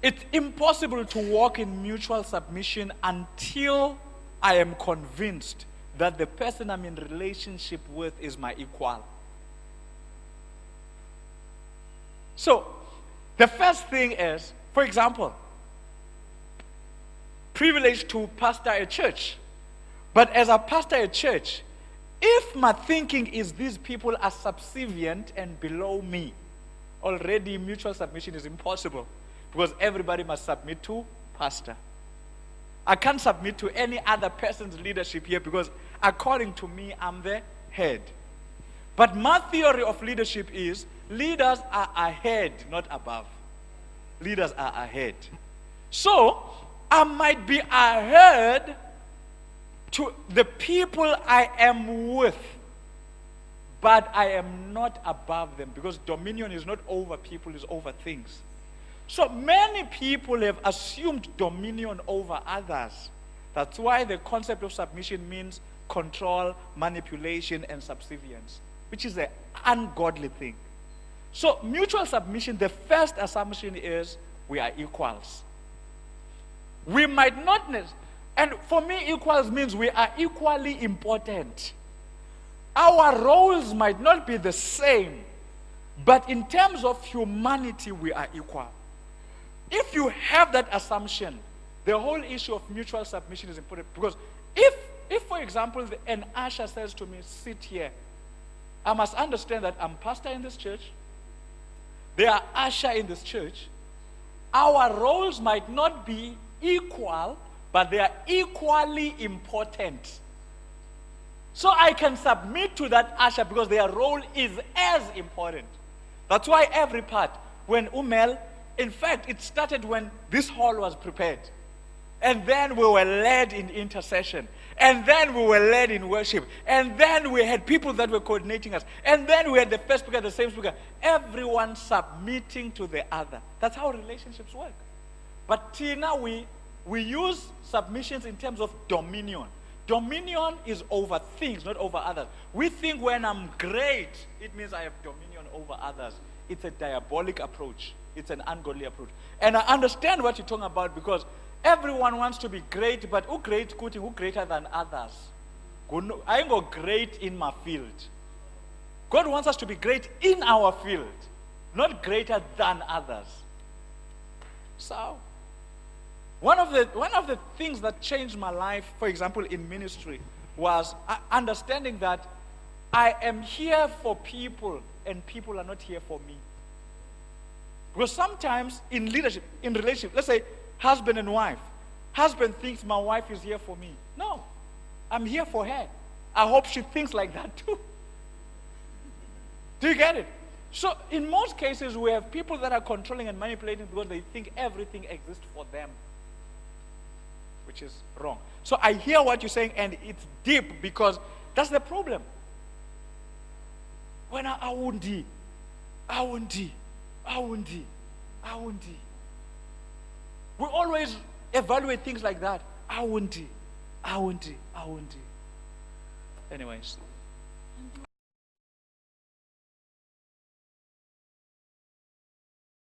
It's impossible to walk in mutual submission until I am convinced that the person I'm in relationship with is my equal. So, the first thing is, for example, privilege to pastor a church. But as a pastor a church, if my thinking is these people are subservient and below me, already mutual submission is impossible because everybody must submit to pastor. I can't submit to any other person's leadership here because according to me, I'm the head. But my theory of leadership is leaders are ahead, not above. Leaders are ahead. So, I might be ahead to the people I am with, but I am not above them because dominion is not over people, it's over things. So many people have assumed dominion over others. That's why the concept of submission means control, manipulation, and subservience, which is an ungodly thing. So mutual submission, the first assumption is we are equals. We might not, and for me equals means we are equally important. Our roles might not be the same, but in terms of humanity, we are equal. If you have that assumption, the whole issue of mutual submission is important. Because if for example, an usher says to me, sit here, I must understand that I'm pastor in this church, they are usher in this church. Our roles might not be equal, but they are equally important. So I can submit to that usher because their role is as important. That's why every part, when Umel, in fact, it started when this hall was prepared. And then we were led in intercession. And then we were led in worship. And then we had people that were coordinating us. And then we had the first speaker, the same speaker. Everyone submitting to the other. That's how relationships work. But Tina, we use submissions in terms of dominion. Dominion is over things, not over others. We think when I'm great, it means I have dominion over others. It's a diabolic approach. It's an ungodly approach. And I understand what you're talking about because everyone wants to be great, but who greater than others? I ain't go great in my field. God wants us to be great in our field, not greater than others. So, one of the things that changed my life, for example, in ministry, was understanding that I am here for people and people are not here for me. Because sometimes in leadership, in relationship, let's say husband and wife, husband thinks my wife is here for me. No, I'm here for her. I hope she thinks like that too. Do you get it? So in most cases, we have people that are controlling and manipulating because they think everything exists for them, which is wrong. So I hear what you're saying, and it's deep because that's the problem. When I won't. We always evaluate things like that. I won't. Anyways,